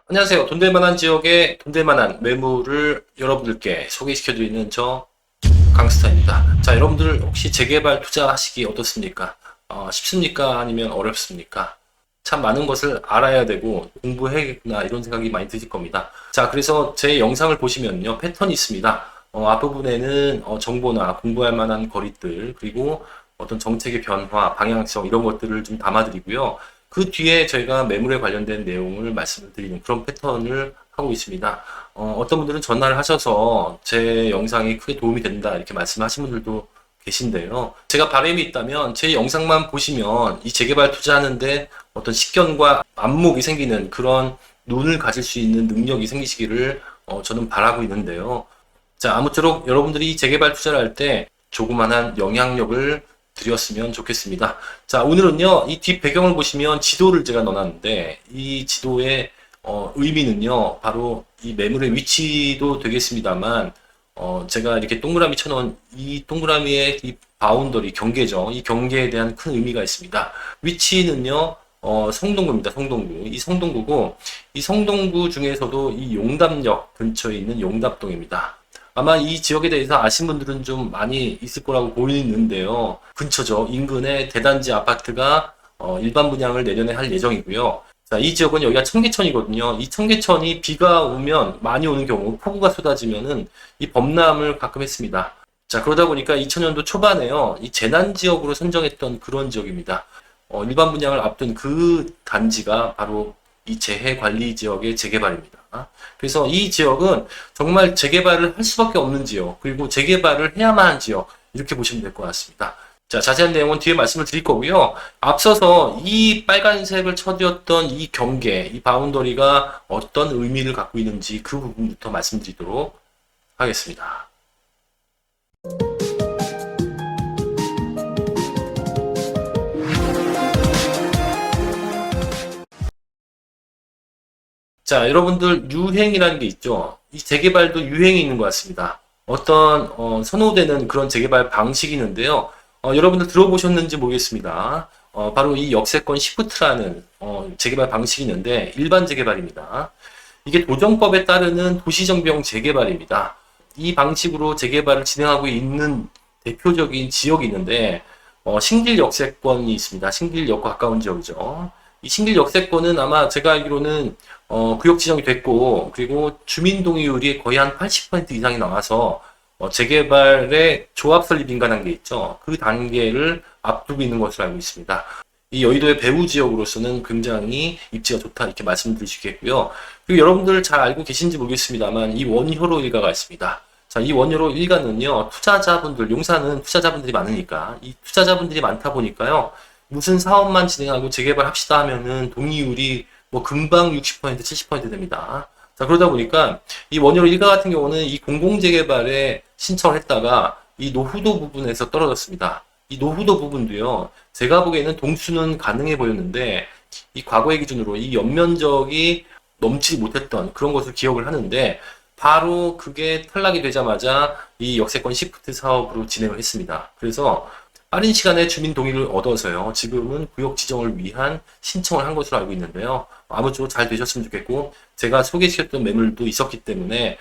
안녕하세요. 돈 될 만한 지역의 돈 될 만한 매물을 여러분들께 소개시켜드리는 저 강스타입니다. 자, 여러분들 혹시 재개발 투자하시기 어떻습니까? 쉽습니까? 아니면 어렵습니까? 참 많은 것을 알아야 되고 공부해야겠구나 이런 생각이 많이 드실 겁니다. 자, 그래서 제 영상을 보시면요. 패턴이 있습니다. 앞부분에는 정보나 공부할 만한 거리들 그리고 어떤 정책의 변화, 방향성 이런 것들을 좀 담아드리고요. 그 뒤에 저희가 매물에 관련된 내용을 말씀을 드리는 그런 패턴을 하고 있습니다. 어떤 분들은 전화를 하셔서 제 영상이 크게 도움이 된다 이렇게 말씀하신 분들도 계신데요. 제가 바람이 있다면 제 영상만 보시면 이 재개발 투자하는데 어떤 식견과 안목이 생기는 그런 눈을 가질 수 있는 능력이 생기시기를 저는 바라고 있는데요. 자, 아무쪼록 여러분들이 재개발 투자를 할 때 조그만한 영향력을 드렸으면 좋겠습니다. 자, 오늘은요, 이 뒷 배경을 보시면 지도를 제가 넣어놨는데, 이 지도의 의미는요, 바로 이 매물의 위치도 되겠습니다만, 제가 이렇게 동그라미 쳐놓은 이 동그라미의 이 바운더리, 경계죠. 이 경계에 대한 큰 의미가 있습니다. 위치는요, 성동구입니다. 성동구. 이 성동구고, 이 성동구 중에서도 이 용답역 근처에 있는 용답동입니다. 아마 이 지역에 대해서 아신 분들은 좀 많이 있을 거라고 보이는데요. 근처죠. 인근에 대단지 아파트가 일반 분양을 내년에 할 예정이고요. 자, 이 지역은 여기가 청계천이거든요. 이 청계천이 비가 오면 많이 오는 경우 폭우가 쏟아지면은 이 범람을 가끔 했습니다. 자, 그러다 보니까 2000년도 초반에요. 이 재난 지역으로 선정했던 그런 지역입니다. 일반 분양을 앞둔 그 단지가 바로 이 재해 관리 지역의 재개발입니다. 그래서 이 지역은 정말 재개발을 할 수밖에 없는 지역, 그리고 재개발을 해야만 한 지역, 이렇게 보시면 될 것 같습니다. 자, 자세한 내용은 뒤에 말씀을 드릴 거고요. 앞서서 이 빨간색을 쳐드렸던 이 경계, 이 바운더리가 어떤 의미를 갖고 있는지 그 부분부터 말씀드리도록 하겠습니다. 자, 여러분들 유행이라는 게 있죠. 이 재개발도 유행이 있는 것 같습니다. 어떤 선호되는 그런 재개발 방식이 있는데요. 여러분들 들어보셨는지 모르겠습니다. 바로 이 역세권 시프트라는 재개발 방식이 있는데 일반 재개발입니다. 이게 도정법에 따르는 도시정비용 재개발입니다. 이 방식으로 재개발을 진행하고 있는 대표적인 지역이 있는데 신길 역세권이 있습니다. 신길역과 가까운 지역이죠. 이 신길 역세권은 아마 제가 알기로는 구역 지정이 됐고 그리고 주민 동의율이 거의 한 80% 이상이 나와서 재개발의 조합 설립 인가 단계 있죠. 그 단계를 앞두고 있는 것으로 알고 있습니다. 이 여의도의 배후 지역으로서는 굉장히 입지가 좋다 이렇게 말씀드릴 수 있겠고요. 그리고 여러분들 잘 알고 계신지 모르겠습니다만 이 원효로 일가가 있습니다. 자, 이 원효로 일가는요, 투자자분들, 용산은 투자자분들이 많으니까, 이 투자자분들이 많다 보니까요, 무슨 사업만 진행하고 재개발 합시다 하면은 동의율이 뭐 금방 60%, 70% 됩니다. 자, 그러다 보니까 이 원효로 일가 같은 경우는 이 공공재개발에 신청을 했다가 이 노후도 부분에서 떨어졌습니다. 이 노후도 부분도요, 제가 보기에는 동수는 가능해 보였는데, 이 과거의 기준으로 이 연면적이 넘지 못했던 그런 것을 기억을 하는데, 바로 그게 탈락이 되자마자 이 역세권 시프트 사업으로 진행을 했습니다. 그래서 빠른 시간에 주민 동의를 얻어서요. 지금은 구역 지정을 위한 신청을 한 것으로 알고 있는데요. 아무쪼록 잘 되셨으면 좋겠고 제가 소개시켰던 매물도 있었기 때문에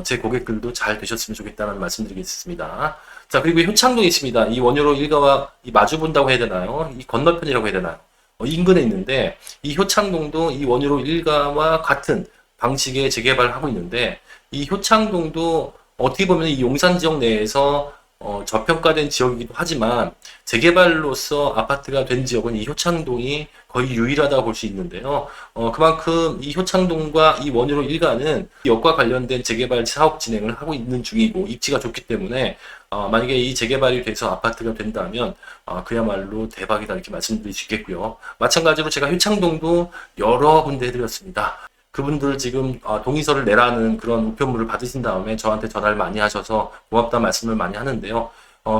제 고객들도 잘 되셨으면 좋겠다는 말씀드리겠습니다. 자, 그리고 효창동이 있습니다. 이 원효로 일가와 이 마주 본다고 해야 되나요? 이 건너편이라고 해야 되나요? 인근에 있는데 이 효창동도 이 원효로 일가와 같은 방식의 재개발을 하고 있는데 이 효창동도 어떻게 보면 이 용산 지역 내에서 저평가된 지역이기도 하지만 재개발로서 아파트가 된 지역은 이 효창동이 거의 유일하다고 볼 수 있는데요. 그만큼 이 효창동과 이 원효로 일가는 역과 관련된 재개발 사업 진행을 하고 있는 중이고 입지가 좋기 때문에 만약에 이 재개발이 돼서 아파트가 된다면 그야말로 대박이다 이렇게 말씀드릴 수 있겠고요. 마찬가지로 제가 효창동도 여러 군데 해드렸습니다. 그분들 지금 동의서를 내라는 그런 우편물을 받으신 다음에 저한테 전화를 많이 하셔서 고맙다는 말씀을 많이 하는데요.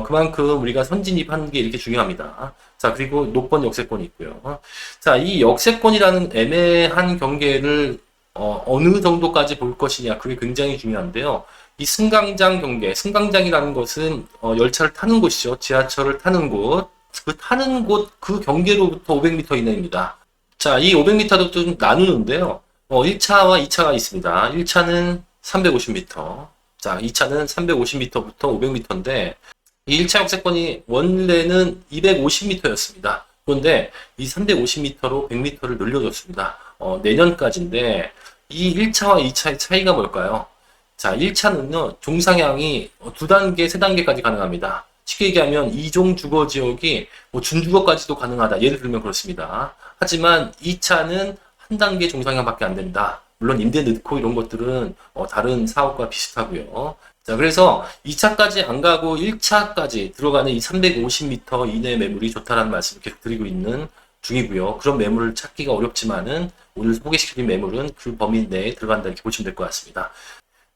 그만큼 우리가 선진입하는 게 이렇게 중요합니다. 자, 그리고 노번 역세권이 있고요. 자, 이 역세권이라는 애매한 경계를 어느 정도까지 볼 것이냐, 그게 굉장히 중요한데요. 이 승강장 경계, 승강장이라는 것은 열차를 타는 곳이죠. 지하철을 타는 곳. 그 타는 곳, 그 경계로부터 500m 이내입니다. 자, 이 500m도 좀 나누는데요. 1차와 2차가 있습니다. 1차는 350m. 자, 2차는 350m부터 500m인데, 이 1차 역세권이 원래는 250m였습니다. 그런데 이 350m로 100m를 늘려줬습니다. 내년까지인데, 이 1차와 2차의 차이가 뭘까요? 자, 1차는요, 종상향이 2단계, 3단계까지 가능합니다. 쉽게 얘기하면 2종 주거 지역이 준주거까지도 가능하다. 예를 들면 그렇습니다. 하지만 2차는 한 단계 종상향밖에 안 된다. 물론 임대 넣고 이런 것들은 다른 사업과 비슷하고요. 자, 그래서 2차까지 안 가고 1차까지 들어가는 이 350m 이내 매물이 좋다라는 말씀을 계속 드리고 있는 중이고요. 그런 매물을 찾기가 어렵지만은 오늘 소개시켜드린 매물은 그 범위 내에 들어간다 이렇게 보시면 될 것 같습니다.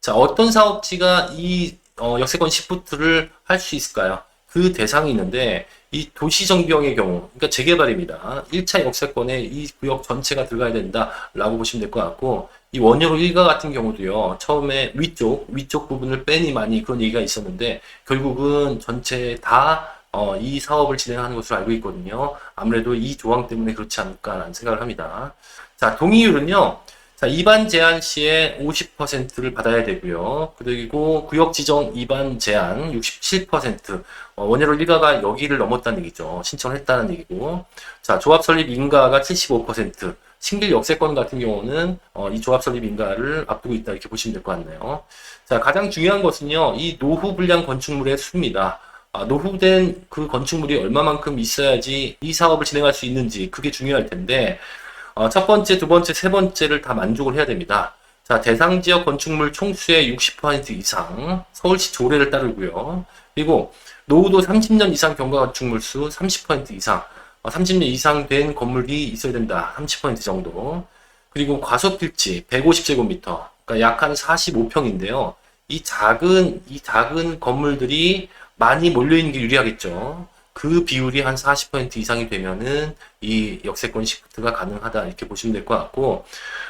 자, 어떤 사업지가 이 역세권 시프트를 할 수 있을까요? 그 대상이 있는데 이 도시정비형의 경우, 그러니까 재개발입니다. 1차 역세권에 이 구역 전체가 들어가야 된다라고 보시면 될 것 같고, 이 원효로 일가 같은 경우도요. 처음에 위쪽 부분을 빼니 많이 그런 얘기가 있었는데 결국은 전체 다 이 사업을 진행하는 것으로 알고 있거든요. 아무래도 이 조항 때문에 그렇지 않을까라는 생각을 합니다. 자, 동의율은요. 자, 입안 제한 시에 50%를 받아야 되고요. 그리고 구역 지정 입안 제한 67%. 원효로 일가가 여기를 넘었다는 얘기죠. 신청을 했다는 얘기고. 자, 조합 설립 인가가 75%. 신길 역세권 같은 경우는 이 조합 설립 인가를 앞두고 있다 이렇게 보시면 될 것 같네요. 자, 가장 중요한 것은요. 이 노후 불량 건축물의 수입니다. 노후된 그 건축물이 얼마만큼 있어야지 이 사업을 진행할 수 있는지 그게 중요할 텐데 첫 번째, 두 번째, 세 번째를 다 만족을 해야 됩니다. 자, 대상 지역 건축물 총수의 60% 이상 서울시 조례를 따르고요. 그리고 노후도 30년 이상 경과 건축물 수 30% 이상 30년 이상 된 건물이 있어야 된다. 30% 정도. 그리고 과소필지 150제곱미터. 그러니까 약 한 45평인데요. 이 작은 건물들이 많이 몰려있는 게 유리하겠죠. 그 비율이 한 40% 이상이 되면은 이 역세권 시프트가 가능하다 이렇게 보시면 될 것 같고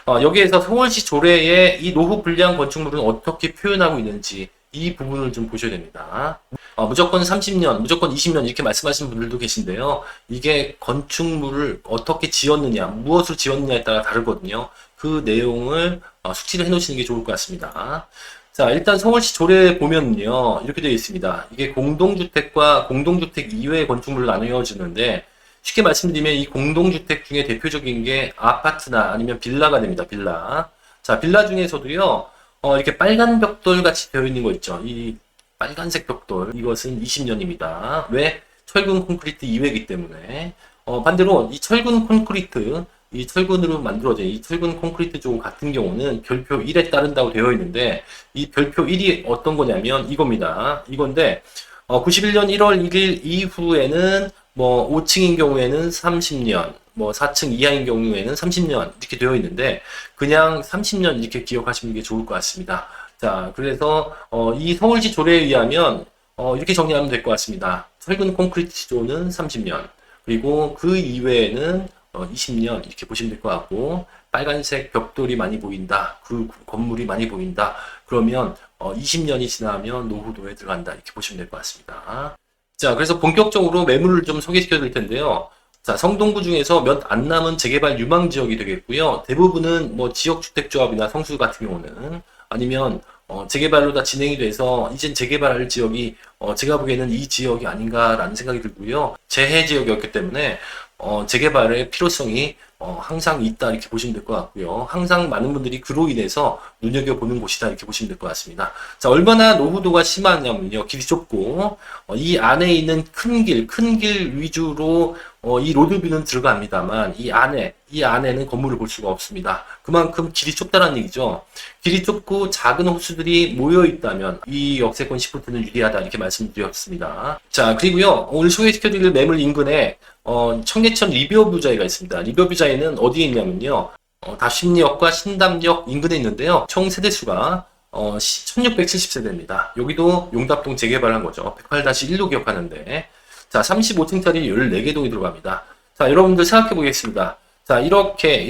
여기에서 서울시 조례에 이 노후 불량 건축물은 어떻게 표현하고 있는지 이 부분을 좀 보셔야 됩니다. 무조건 30년, 무조건 20년 이렇게 말씀하시는 분들도 계신데요. 이게 건축물을 어떻게 지었느냐, 무엇을 지었느냐에 따라 다르거든요. 그 내용을 숙지를 해놓으시는 게 좋을 것 같습니다. 자, 일단 서울시 조례 보면요. 이렇게 되어 있습니다. 이게 공동주택과 공동주택 이외의 건축물로 나누어지는데 쉽게 말씀드리면 이 공동주택 중에 대표적인 게 아파트나 아니면 빌라가 됩니다. 빌라. 자, 빌라 중에서도요. 이렇게 빨간 벽돌 같이 되어 있는 거 있죠. 이 빨간색 벽돌. 이것은 20년입니다. 왜? 철근 콘크리트 이외이기 때문에. 반대로 이 철근 콘크리트 이 철근으로 만들어진 이 철근 콘크리트 조 같은 경우는 별표 1에 따른다고 되어 있는데 이 별표 1이 어떤 거냐면 이겁니다. 이건데 91년 1월 1일 이후에는 뭐 5층인 경우에는 30년, 뭐 4층 이하인 경우에는 30년 이렇게 되어 있는데 그냥 30년 이렇게 기억하시는 게 좋을 것 같습니다. 자, 그래서 이 서울시 조례에 의하면 이렇게 정리하면 될 것 같습니다. 철근 콘크리트 조는 30년, 그리고 그 이외에는 20년 이렇게 보시면 될 것 같고 빨간색 벽돌이 많이 보인다. 그 건물이 많이 보인다. 그러면 20년이 지나면 노후도에 들어간다. 이렇게 보시면 될 것 같습니다. 자, 그래서 본격적으로 매물을 좀 소개시켜 드릴 텐데요. 자, 성동구 중에서 몇 안 남은 재개발 유망 지역이 되겠고요. 대부분은 뭐 지역주택조합이나 성수 같은 경우는 아니면 재개발로 다 진행이 돼서 이젠 재개발할 지역이 제가 보기에는 이 지역이 아닌가라는 생각이 들고요. 재해 지역이었기 때문에 재개발의 필요성이 항상 있다 이렇게 보시면 될 것 같고요. 항상 많은 분들이 그로 인해서 눈여겨보는 곳이다 이렇게 보시면 될 것 같습니다. 자, 얼마나 노후도가 심하냐면요. 길이 좁고 이 안에 있는 큰 길 위주로 이 로드뷰는 들어갑니다만 이 안에는 건물을 볼 수가 없습니다. 그만큼 길이 좁다는 얘기죠. 길이 좁고 작은 호수들이 모여 있다면 이 역세권 시프트는 유리하다 이렇게 말씀드렸습니다. 자, 그리고요. 오늘 소개시켜드릴 매물 인근에 청계천 리버뷰자이가 있습니다. 리버뷰자이는 어디에 있냐면요. 다심리역과 신담역 인근에 있는데요. 총 세대수가 1670세대입니다. 여기도 용답동 재개발한 거죠. 108-1로 기억하는데 자, 35층짜리 14개 동이 들어갑니다. 자, 여러분들 생각해 보겠습니다. 자, 이렇게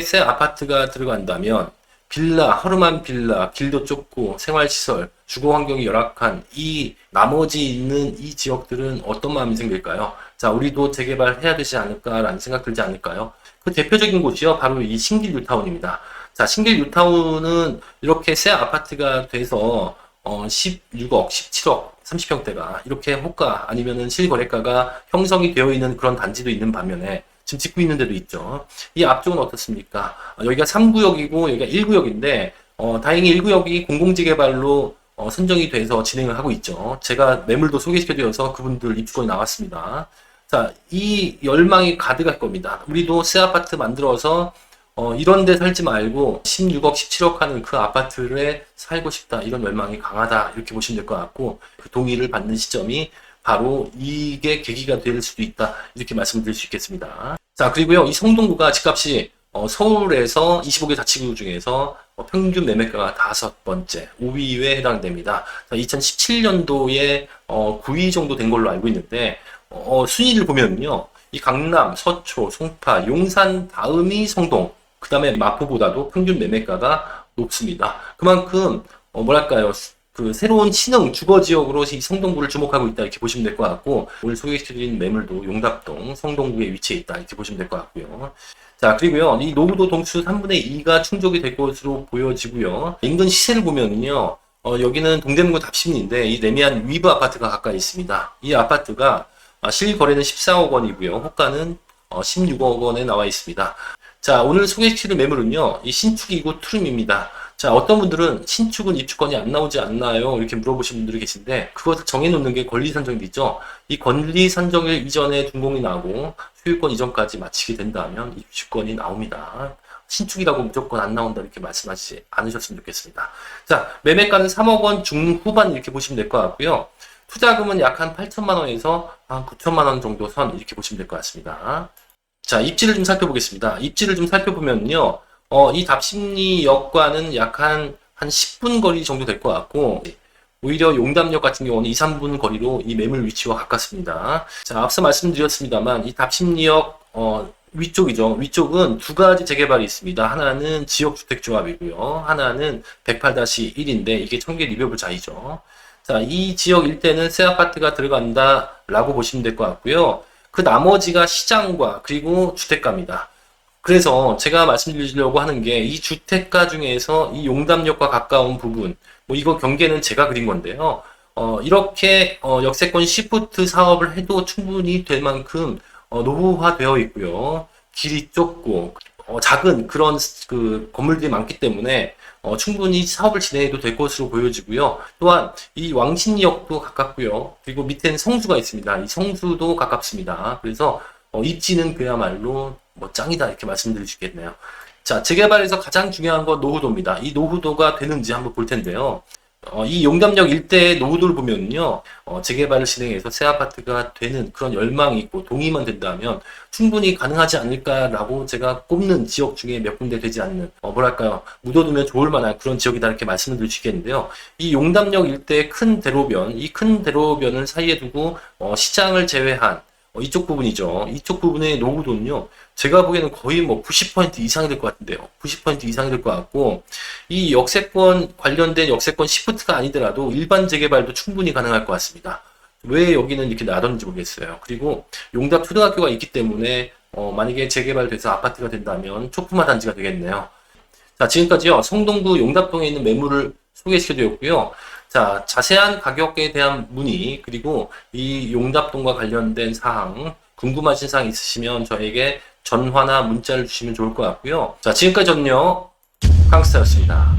새 아파트가 들어간다면 빌라, 허름한 빌라, 길도 좁고 생활시설, 주거 환경이 열악한 이 나머지 있는 이 지역들은 어떤 마음이 생길까요? 자, 우리도 재개발해야 되지 않을까라는 생각 들지 않을까요? 그 대표적인 곳이요, 바로 이 신길 뉴타운입니다. 자, 신길 뉴타운은 이렇게 새 아파트가 돼서 16억, 17억, 30평대가 이렇게 호가 아니면은 실거래가가 형성이 되어 있는 그런 단지도 있는 반면에 지금 짓고 있는 데도 있죠. 이 앞쪽은 어떻습니까? 여기가 3구역이고 여기가 1구역인데 다행히 1구역이 공공재개발로 선정이 돼서 진행을 하고 있죠. 제가 매물도 소개시켜드려서 그분들 입주권이 나왔습니다. 자, 이 열망이 가득할 겁니다. 우리도 새 아파트 만들어서 이런 데 살지 말고 16억, 17억 하는 그 아파트에 살고 싶다. 이런 열망이 강하다. 이렇게 보시면 될 것 같고, 그 동의를 받는 시점이 바로 이게 계기가 될 수도 있다. 이렇게 말씀드릴 수 있겠습니다. 자, 그리고요, 이 성동구가 집값이 서울에서 25개 자치구 중에서 평균 매매가가 5번째, 5위에 해당됩니다. 2017년도에 9위 정도 된 걸로 알고 있는데, 순위를 보면요, 이 강남, 서초, 송파, 용산 다음이 성동, 그 다음에 마포보다도 평균 매매가가 높습니다. 그만큼 뭐랄까요, 그 새로운 신흥 주거지역으로 이 성동구를 주목하고 있다, 이렇게 보시면 될 것 같고, 오늘 소개해드린 매물도 용답동 성동구에 위치해 있다, 이렇게 보시면 될 것 같고요. 자, 그리고요, 이 노후도 동수 3분의 2가 충족이 될 것으로 보여지고요. 인근 시세를 보면요, 여기는 동대문구 답심리인데 이 레미안 위브 아파트가 가까이 있습니다. 이 아파트가 실거래는 14억 원이고요. 호가는 16억 원에 나와 있습니다. 자, 오늘 소개시킬 매물은요, 이 신축이고 투룸입니다. 자, 어떤 분들은 신축은 입주권이 안 나오지 않나요? 이렇게 물어보시는 분들이 계신데, 그것을 정해놓는 게 권리산정이죠. 이 권리산정일 이전에 준공이 나고 소유권 이전까지 마치게 된다면 입주권이 나옵니다. 신축이라고 무조건 안 나온다, 이렇게 말씀하시지 않으셨으면 좋겠습니다. 자, 매매가는 3억 원 중후반 이렇게 보시면 될 것 같고요. 투자금은 약 한 8천만 원에서 한 9천만 원 정도 선, 이렇게 보시면 될 것 같습니다. 자, 입지를 좀 살펴보겠습니다. 입지를 좀 살펴보면요, 이 답심리역과는 약 한 10분 거리 정도 될 것 같고, 오히려 용담역 같은 경우는 2, 3분 거리로 이 매물 위치와 가깝습니다. 자, 앞서 말씀드렸습니다만, 이 답심리역, 위쪽이죠. 위쪽은 두 가지 재개발이 있습니다. 하나는 지역주택조합이고요. 하나는 108-1인데, 이게 청계 리버블자이죠. 자, 이 지역 일대는 새 아파트가 들어간다라고 보시면 될 것 같고요. 그 나머지가 시장과 그리고 주택가입니다. 그래서 제가 말씀드리려고 하는 게 이 주택가 중에서 이 용담역과 가까운 부분, 뭐 이거 경계는 제가 그린 건데요. 이렇게 역세권 시프트 사업을 해도 충분히 될 만큼 노후화되어 있고요. 길이 좁고 작은 그런 그 건물들이 많기 때문에 충분히 사업을 진행해도 될 것으로 보여지고요. 또한 이 왕십리역도 가깝고요. 그리고 밑에는 성수가 있습니다. 이 성수도 가깝습니다. 그래서 입지는 그야말로 뭐 짱이다, 이렇게 말씀드릴 수 있겠네요. 자, 재개발에서 가장 중요한 건 노후도입니다. 이 노후도가 되는지 한번 볼 텐데요. 이 용담역 일대의 노후도를 보면요, 재개발을 진행해서 새 아파트가 되는 그런 열망이 있고 동의만 된다면 충분히 가능하지 않을까라고 제가 꼽는 지역 중에 몇 군데 되지 않는, 뭐랄까요, 묻어두면 좋을 만한 그런 지역이다, 이렇게 말씀을 드릴 수 있겠는데요. 이 용담역 일대의 큰 대로변, 이 큰 대로변을 사이에 두고 시장을 제외한 이쪽 부분이죠. 이쪽 부분의 노후도는요, 제가 보기에는 거의 뭐 90% 이상이 될 것 같은데요. 90% 이상이 될 것 같고, 이 역세권 관련된 역세권 시프트가 아니더라도 일반 재개발도 충분히 가능할 것 같습니다. 왜 여기는 이렇게 놔뒀는지 모르겠어요. 그리고 용답 초등학교가 있기 때문에 만약에 재개발돼서 아파트가 된다면 초품화 단지가 되겠네요. 자, 지금까지요, 성동구 용답동에 있는 매물을 소개시켜드렸고요. 자, 자세한 가격에 대한 문의, 그리고 이 용답동과 관련된 사항, 궁금하신 사항 있으시면 저에게 전화나 문자를 주시면 좋을 것 같고요. 자, 지금까지 저는요, 캉스타였습니다.